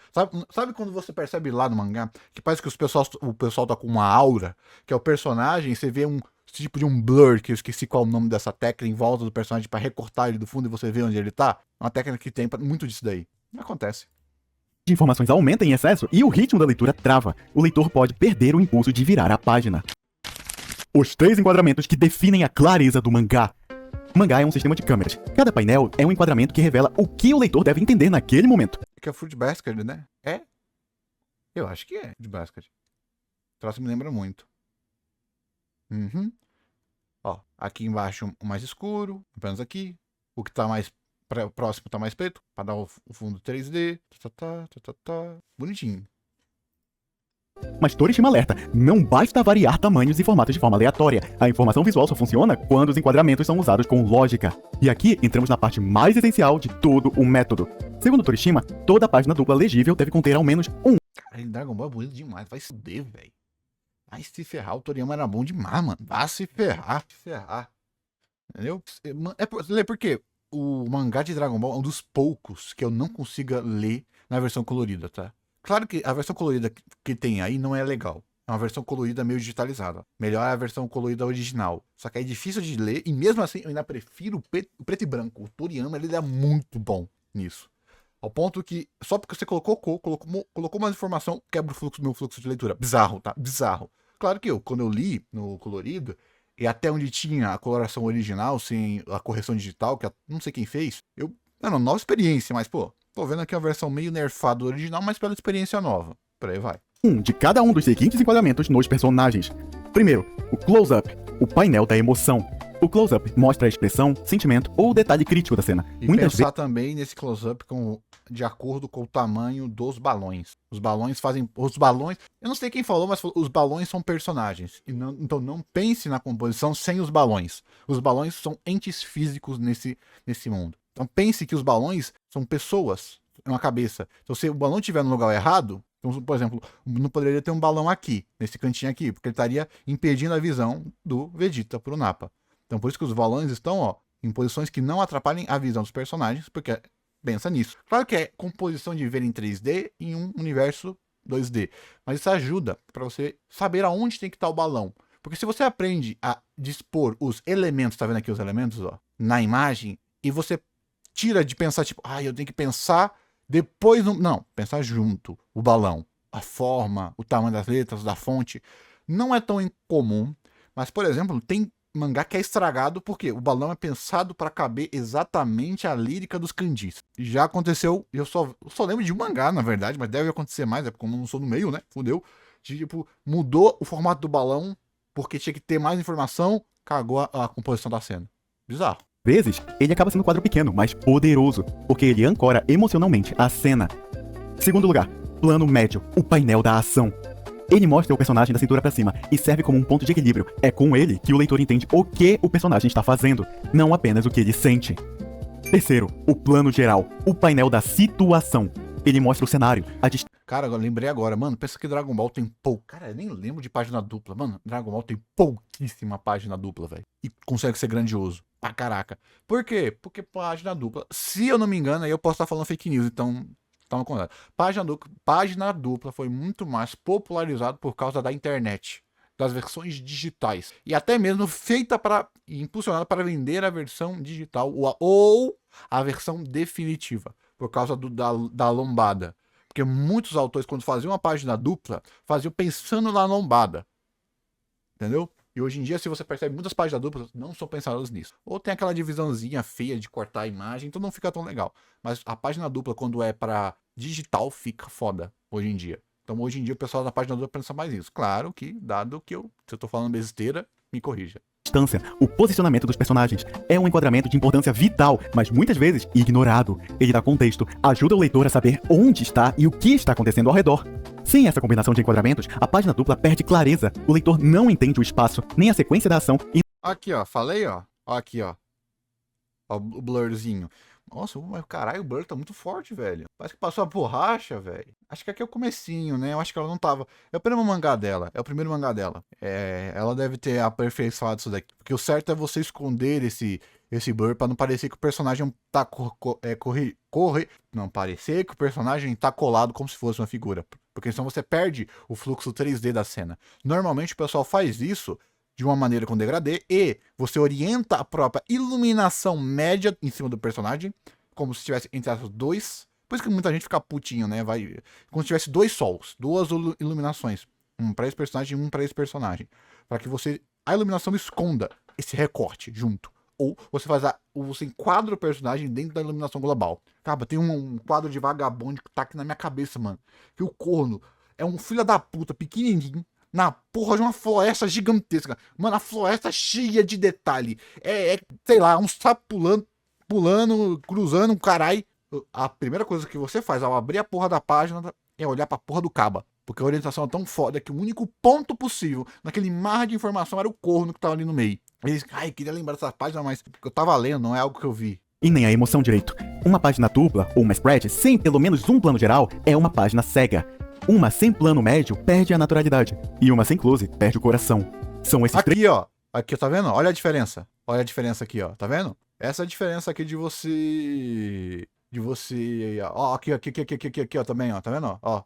Sabe quando você percebe lá no mangá que parece que o pessoal tá com uma aura, que é o personagem, e você vê um tipo de um blur, que eu esqueci qual é o nome dessa técnica, em volta do personagem pra recortar ele do fundo e você vê onde ele tá? Uma técnica que tem muito disso daí. Acontece. de informações aumenta em excesso e o ritmo da leitura trava. O leitor pode perder o impulso de virar a página. Os 3 enquadramentos que definem a clareza do mangá. O mangá é um sistema de câmeras. Cada painel é um enquadramento que revela o que o leitor deve entender naquele momento. É que é Fruit Basket, né? É? Eu acho que é Fruit Basket. O troço me lembra muito. Uhum. Ó, aqui embaixo o mais escuro, apenas aqui. O que tá mais próximo tá mais preto, pra dar o fundo 3D. Bonitinho. Mas Torishima alerta, não basta variar tamanhos e formatos de forma aleatória. A informação visual só funciona quando os enquadramentos são usados com lógica. E aqui entramos na parte mais essencial de todo o método. Segundo Torishima, toda página dupla legível deve conter ao menos um. Caralho, Dragon Ball é bonito demais. Vai se fuder, velho. Vai se ferrar. O Toriyama era bom demais, mano. Vai se ferrar. Se ferrar. Entendeu? Por quê? o mangá de Dragon Ball é um dos poucos que eu não consiga ler na versão colorida, tá? Claro que a versão colorida que tem aí não é legal. É uma versão colorida meio digitalizada. Melhor é a versão colorida original. Só que é difícil de ler e mesmo assim eu ainda prefiro o preto e branco. O Toriyama, ele é muito bom nisso. Ao ponto que, só porque você colocou mais informação, quebra meu fluxo de leitura. Bizarro, tá? Bizarro. Claro que quando eu li no colorido, e até onde tinha a coloração original, sem a correção digital, que não sei quem fez, era uma nova experiência, mas, pô, tô vendo aqui uma versão meio nerfada do original, mas pela experiência nova. Por aí vai. De cada um dos seguintes enquadramentos nos personagens. Primeiro, o close-up, o painel da emoção. O close-up mostra a expressão, sentimento ou detalhe crítico da cena. E pensar também nesse close-up de acordo com o tamanho dos balões. Os balões, eu não sei quem falou, mas os balões são personagens. Então não pense na composição sem os balões. Os balões são entes físicos nesse mundo. Então pense que os balões são pessoas, uma cabeça. Então se o balão estiver no lugar errado, então, por exemplo, não poderia ter um balão aqui, nesse cantinho aqui, porque ele estaria impedindo a visão do Vegeta pro Nappa. Então por isso que os balões estão, em posições que não atrapalhem a visão dos personagens, porque pensa nisso. Claro que é composição de ver em 3D em um universo 2D, mas isso ajuda para você saber aonde tem que estar o balão. Porque se você aprende a dispor os elementos, tá vendo aqui os elementos, na imagem, e você tira de pensar tipo, eu tenho que pensar depois, não, pensar junto, o balão, a forma, o tamanho das letras, da fonte, não é tão incomum, mas por exemplo, tem mangá que é estragado porque o balão é pensado para caber exatamente a lírica dos kanjis. Já aconteceu, eu só lembro de um mangá, na verdade, mas deve acontecer mais, é como eu não sou no meio, né? Fudeu. Tipo, mudou o formato do balão porque tinha que ter mais informação, cagou a composição da cena. Bizarro. Vezes, ele acaba sendo um quadro pequeno, mas poderoso, porque ele ancora emocionalmente a cena. Segundo lugar, plano médio, o painel da ação. Ele mostra o personagem da cintura pra cima e serve como um ponto de equilíbrio. É com ele que o leitor entende o que o personagem está fazendo, não apenas o que ele sente. Terceiro, o plano geral, o painel da situação. Ele mostra o cenário, Cara, eu lembrei agora, mano, pensa que Dragon Ball tem Cara, eu nem lembro de página dupla, mano. Dragon Ball tem pouquíssima página dupla, velho. E consegue ser grandioso. Pra caraca. Por quê? Porque página dupla. Se eu não me engano, aí eu posso estar falando fake news, então toma cuidado. Página dupla foi muito mais popularizado por causa da internet, das versões digitais. E até mesmo feita impulsionada para vender a versão digital ou a versão definitiva, por causa da lombada. Porque muitos autores, quando faziam uma página dupla, faziam pensando na lombada. Entendeu? E hoje em dia, se você percebe, muitas páginas duplas não são pensadas nisso. Ou tem aquela divisãozinha feia de cortar a imagem, então não fica tão legal. Mas a página dupla, quando é para digital, fica foda hoje em dia. Então hoje em dia o pessoal da página dupla pensa mais nisso. Claro que, dado que se eu tô falando besteira, me corrija. Distância, o posicionamento dos personagens. É um enquadramento de importância vital, mas muitas vezes ignorado. Ele dá contexto, ajuda o leitor a saber onde está e o que está acontecendo ao redor. Sem essa combinação de enquadramentos, a página dupla perde clareza. O leitor não entende o espaço, nem a sequência da ação e... Aqui, falei, aqui, o blurzinho. Nossa, caralho, o blur tá muito forte, velho. Parece que passou a borracha, velho. Acho que aqui é o comecinho, né? Eu acho que ela não tava... É o primeiro mangá dela. Ela deve ter aperfeiçoado isso daqui. Porque o certo é você esconder esse blur pra não parecer que o personagem tá não parecer que o personagem tá colado como se fosse uma figura. Porque senão você perde o fluxo 3D da cena. Normalmente o pessoal faz isso de uma maneira com degradê, e você orienta a própria iluminação média em cima do personagem, como se tivesse entre as dois. Por isso que muita gente fica putinho, né? Como se tivesse dois sols, duas iluminações. Um pra esse personagem e um pra esse personagem. Para que a iluminação esconda esse recorte junto. Ou você enquadra o personagem dentro da iluminação global. Cara, tem um quadro de vagabundo que tá aqui na minha cabeça, mano. Que o corno é um filho da puta pequenininho, na porra de uma floresta gigantesca. Mano, a floresta cheia de detalhe. Sei lá, um sapo pulando, cruzando, um caralho. A primeira coisa que você faz ao abrir a porra da página é olhar pra porra do caba. Porque a orientação é tão foda que o único ponto possível naquele mar de informação era o corno que tava ali no meio. Eles, queria lembrar dessa página, mas eu tava lendo, não é algo que eu vi. E nem a emoção direito. Uma página dupla ou uma spread sem pelo menos um plano geral é uma página cega. Uma sem plano médio perde a naturalidade. E uma sem close perde o coração. São esses Aqui, tá vendo? Olha a diferença. Olha a diferença aqui, tá vendo? Essa é a diferença aqui de você. De você. Ó, aqui, ó, também, ó. Tá vendo? Ó.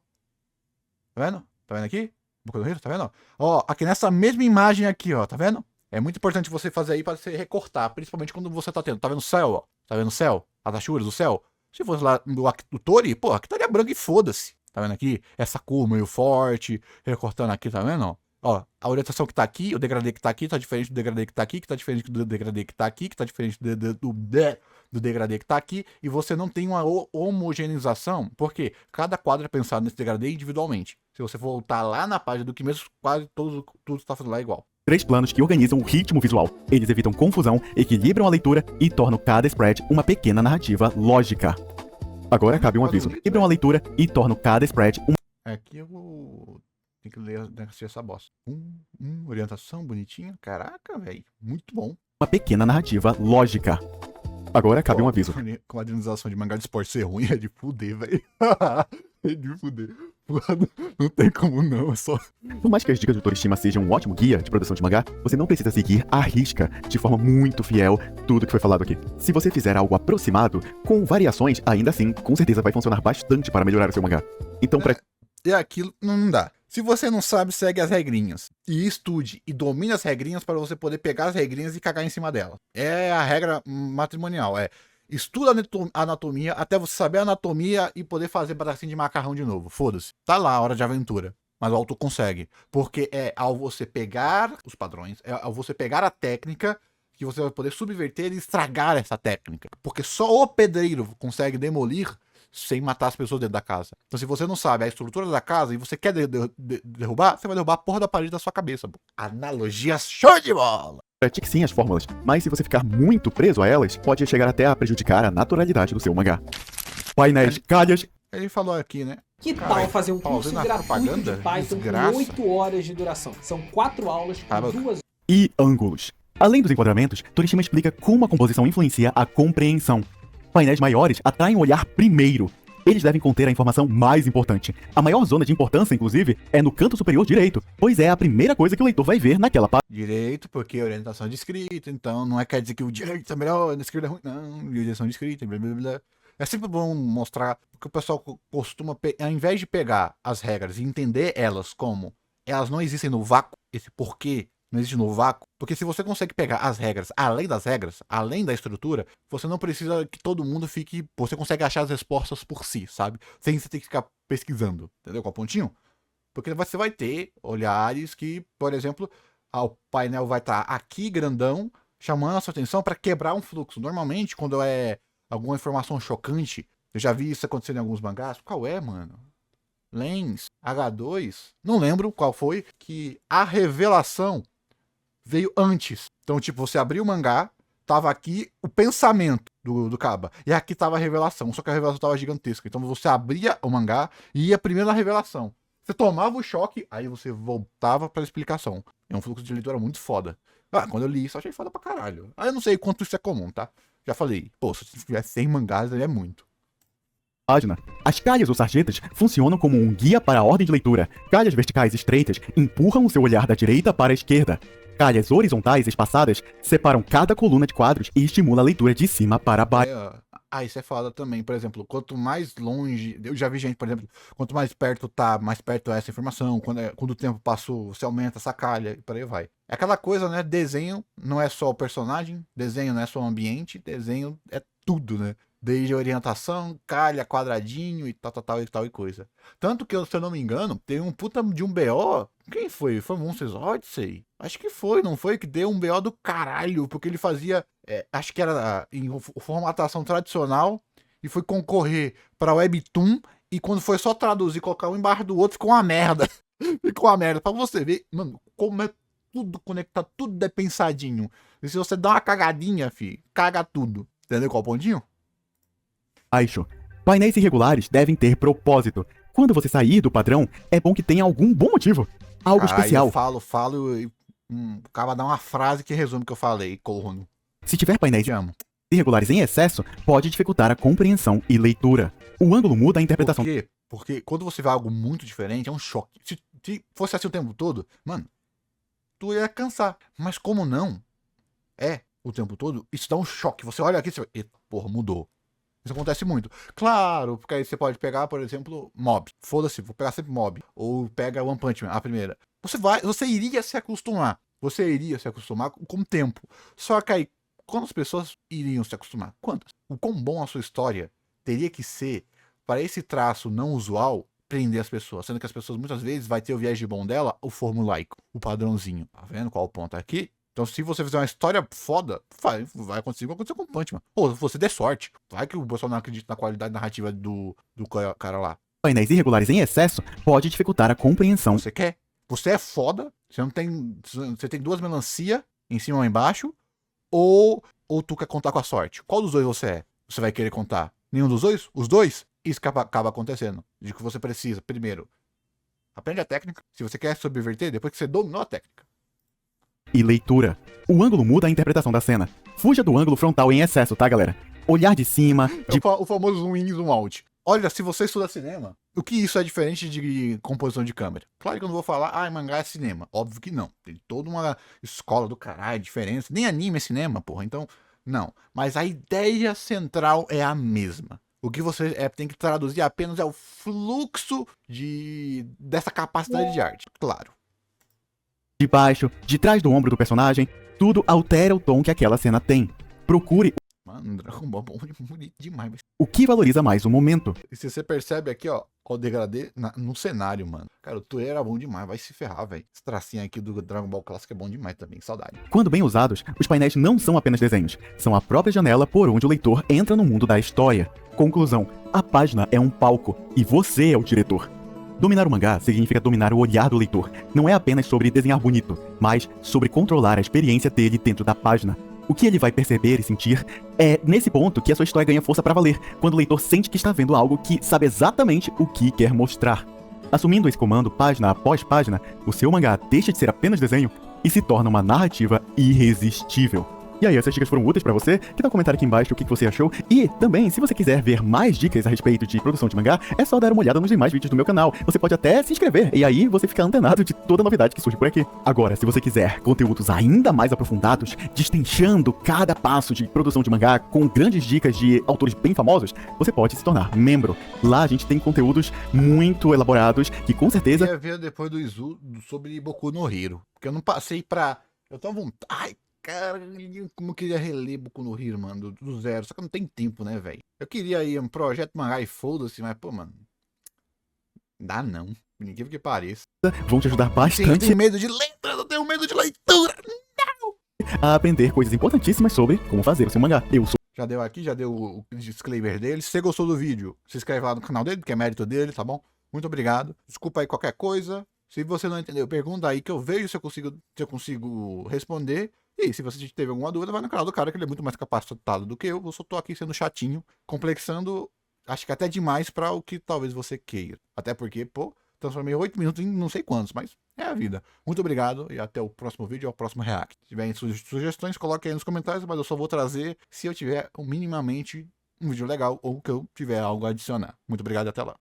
Tá vendo? Tá vendo aqui? Boca do Rio, tá vendo? Ó, aqui nessa mesma imagem aqui, ó. Tá vendo? É muito importante você fazer aí pra você recortar. Principalmente quando você tá tendo. Tá vendo o céu, ó? Tá vendo o céu? As achuras do céu? Se fosse lá do Tori, pô, aqui estaria branco e foda-se. Tá vendo aqui? Essa cor meio forte. Recortando aqui, tá vendo? Ó, a orientação que tá aqui, o degradê que tá aqui, tá diferente do degradê que tá aqui, que tá diferente do degradê que tá aqui, que tá diferente do degradê que tá aqui, e você não tem uma homogeneização, porque cada quadro é pensado nesse degradê individualmente. Se você voltar lá na página do Kimetsu, quase tudo está fazendo lá igual. 3 planos que organizam o ritmo visual. Eles evitam confusão, equilibram a leitura e tornam cada spread uma pequena narrativa lógica. Agora cabe um aviso. Equilibram a leitura e tornam cada spread uma... Aqui eu tenho que ler essa bosta. Orientação bonitinha. Caraca, velho. Muito bom. uma pequena narrativa lógica. Agora cabe um aviso. Com a organização de mangá de esporte ser ruim é de fuder, velho. É de fuder. Não tem como não, é só... Por mais que as dicas do Torishima sejam um ótimo guia de produção de mangá, você não precisa seguir à risca, de forma muito fiel, tudo que foi falado aqui. Se você fizer algo aproximado, com variações, ainda assim, com certeza vai funcionar bastante para melhorar o seu mangá. Então, E aquilo não dá. Se você não sabe, segue as regrinhas. E estude. E domine as regrinhas para você poder pegar as regrinhas e cagar em cima delas. É a regra matrimonial. Estuda a anatomia até você saber a anatomia e poder fazer pedacinho de macarrão de novo. Foda-se. Tá lá a hora de aventura. Mas o autor consegue. Porque é ao você pegar os padrões, é ao você pegar a técnica que você vai poder subverter e estragar essa técnica. Porque só o pedreiro consegue demolir sem matar as pessoas dentro da casa. Então, se você não sabe a estrutura da casa e você quer derrubar, você vai derrubar a porra da parede da sua cabeça. Analogia show de bola! pratique sim as fórmulas, mas se você ficar muito preso a elas, pode chegar até a prejudicar a naturalidade do seu mangá. Painéis, calhas... Ele falou aqui, né? Que tal fazer um curso na gratuito propaganda? de Python Desgraça. com 8 horas de duração? São 4 aulas com Caramba. 2 e ângulos. Além dos enquadramentos, Torishima explica como a composição influencia a compreensão. Painéis maiores atraem o olhar primeiro. Eles devem conter a informação mais importante. A maior zona de importância, inclusive, é no canto superior direito, pois é a primeira coisa que o leitor vai ver naquela página. Direito, porque é orientação de escrita, então não quer dizer que o direito é melhor, a esquerda é ruim, não, direção de escrita, blá blá blá. É sempre bom mostrar, porque o pessoal costuma, ao invés de pegar as regras e entender elas como elas não existem no vácuo, esse porquê não existe no vácuo, porque se você consegue pegar as regras, além da estrutura, você não precisa que todo mundo fique, você consegue achar as respostas por si, sabe? Sem você ter que ficar pesquisando, entendeu? Com o pontinho. Porque você vai ter olhares que, por exemplo, o painel vai estar aqui grandão, chamando a sua atenção para quebrar um fluxo. Normalmente, quando é alguma informação chocante, eu já vi isso acontecer em alguns mangás. Qual é, mano? Lens, H2, não lembro qual foi, que a revelação veio antes. Então, tipo, você abriu o mangá, tava aqui o pensamento do Kaba, e aqui tava a revelação, só que a revelação tava gigantesca. Então você abria o mangá e ia primeiro na revelação. Você tomava o choque, aí você voltava pra explicação. É um fluxo de leitura muito foda. Quando eu li isso, eu achei foda pra caralho. Eu não sei quanto isso é comum, tá? Já falei, pô, se tiver 100 mangás, aí é muito. Página. As calhas ou sarjetas funcionam como um guia para a ordem de leitura. Calhas verticais estreitas empurram o seu olhar da direita para a esquerda. Calhas horizontais espaçadas separam cada coluna de quadros e estimulam a leitura de cima para baixo. Isso é foda também. Por exemplo, quanto mais longe... Eu já vi gente, por exemplo, quanto mais perto tá, mais perto é essa informação. Quando o tempo passou, você aumenta essa calha e por aí vai. É aquela coisa, né? Desenho não é só o personagem, desenho não é só o ambiente, desenho é tudo, né? Desde a orientação, calha, quadradinho e tal e coisa. Tanto que, se eu não me engano, tem um puta de um BO. Quem foi? Foi o Monsters Odyssey? Acho que foi, não foi? Que deu um BO do caralho, porque ele fazia... acho que era em formatação tradicional e foi concorrer pra Webtoon e quando foi só traduzir, colocar um embaixo do outro, ficou uma merda. Ficou uma merda. Pra você ver, mano, como é tudo conectado, tudo é pensadinho. E se você dá uma cagadinha, caga tudo. Entendeu qual pontinho? Baixo. Painéis irregulares devem ter propósito. Quando você sair do padrão, é bom que tenha algum bom motivo. Algo especial. Eu falo e o cara dá uma frase que resume o que eu falei, corno. Se tiver painéis Te amo. irregulares em excesso, pode dificultar a compreensão e leitura. O ângulo muda a interpretação. Por quê? Porque quando você vê algo muito diferente, é um choque. Se fosse assim o tempo todo, mano, tu ia cansar. Mas como não? o tempo todo, isso dá um choque. Você olha aqui e você vai, eita, porra, mudou. Isso acontece muito. Claro, porque aí você pode pegar, por exemplo, Mob. Foda-se, vou pegar sempre Mob. Ou pega One Punch Man, a primeira. Você iria se acostumar. Você iria se acostumar com o tempo. Só que aí, quantas pessoas iriam se acostumar? Quantas? O quão bom a sua história teria que ser para esse traço não usual prender as pessoas. Sendo que as pessoas muitas vezes vai ter o viés de bom dela, o formulaico, o padrãozinho. Tá vendo qual o ponto aqui? Então, se você fizer uma história foda, vai acontecer o que aconteceu com o Punch, mano. Ou se você der sorte, vai que o pessoal não acredita na qualidade narrativa do cara lá. Painéis irregulares em excesso pode dificultar a compreensão. Você quer? Você é foda, você tem duas melancia em cima ou embaixo, ou tu quer contar com a sorte? Qual dos dois você é? Você vai querer contar? Nenhum dos dois? Os dois? Isso que acaba acontecendo. De que você precisa, primeiro, aprende a técnica. Se você quer subverter, depois que você dominou a técnica. E leitura. O ângulo muda a interpretação da cena. Fuja do ângulo frontal em excesso, tá, galera? Olhar de cima, O famoso zoom in e zoom out. Olha, se você estuda cinema, o que isso é diferente de composição de câmera? Claro que eu não vou falar, mangá é cinema. Óbvio que não. Tem toda uma escola do caralho, diferença. Nem anime é cinema, porra. Então, não. Mas a ideia central é a mesma. O que você tem que traduzir apenas é o fluxo dessa capacidade de arte. Claro. de baixo, de trás do ombro do personagem, tudo altera o tom que aquela cena tem. Procure Mano, Dragon Ball é bonito demais. o que valoriza mais o momento. E se você percebe aqui, ó, o degradê no cenário, mano. Cara, o Toei era bom demais, vai se ferrar, velho. Esse tracinho aqui do Dragon Ball clássico é bom demais também, saudade. Quando bem usados, os painéis não são apenas desenhos, são a própria janela por onde o leitor entra no mundo da história. Conclusão: a página é um palco e você é o diretor. Dominar o mangá significa dominar o olhar do leitor. Não é apenas sobre desenhar bonito, mas sobre controlar a experiência dele dentro da página. O que ele vai perceber e sentir é nesse ponto que a sua história ganha força para valer, quando o leitor sente que está vendo algo que sabe exatamente o que quer mostrar. Assumindo esse comando página após página, o seu mangá deixa de ser apenas desenho e se torna uma narrativa irresistível. E aí, essas dicas foram úteis pra você? Que tal comentar aqui embaixo o que você achou? E também, se você quiser ver mais dicas a respeito de produção de mangá, é só dar uma olhada nos demais vídeos do meu canal. Você pode até se inscrever, e aí você fica antenado de toda novidade que surge por aqui. Agora, se você quiser conteúdos ainda mais aprofundados, destrinchando cada passo de produção de mangá com grandes dicas de autores bem famosos, você pode se tornar membro. Lá a gente tem conteúdos muito elaborados que com certeza... Eu ia ver depois do Izu sobre Boku no Hero, porque eu não passei pra... Eu tava vontade... Ai, cara, como eu queria reler Boku no Hero, mano, do zero. Só que não tem tempo, né, velho? Eu queria ir um projeto mangá e foda-se, mas, pô, mano... Dá não. Ninguém que pareça. vão te ajudar Sim, eu bastante tenho medo de leitura, eu tenho medo de leitura. a aprender coisas importantíssimas sobre como fazer o seu mangá. Eu sou Já deu aqui, já deu o disclaimer dele. Se você gostou do vídeo, se inscreve lá no canal dele, que é mérito dele, tá bom? Muito obrigado. Desculpa aí qualquer coisa. Se você não entendeu, pergunta aí que eu vejo se eu consigo responder. E se você teve alguma dúvida, vai no canal do cara, que ele é muito mais capacitado do que eu. Eu só tô aqui sendo chatinho, complexando, acho que até demais pra o que talvez você queira. Até porque, pô, transformei 8 minutos em não sei quantos, mas é a vida. Muito obrigado e até o próximo vídeo, ao próximo react. Se tiverem sugestões, coloquem aí nos comentários, mas eu só vou trazer se eu tiver minimamente um vídeo legal ou que eu tiver algo a adicionar. Muito obrigado e até lá.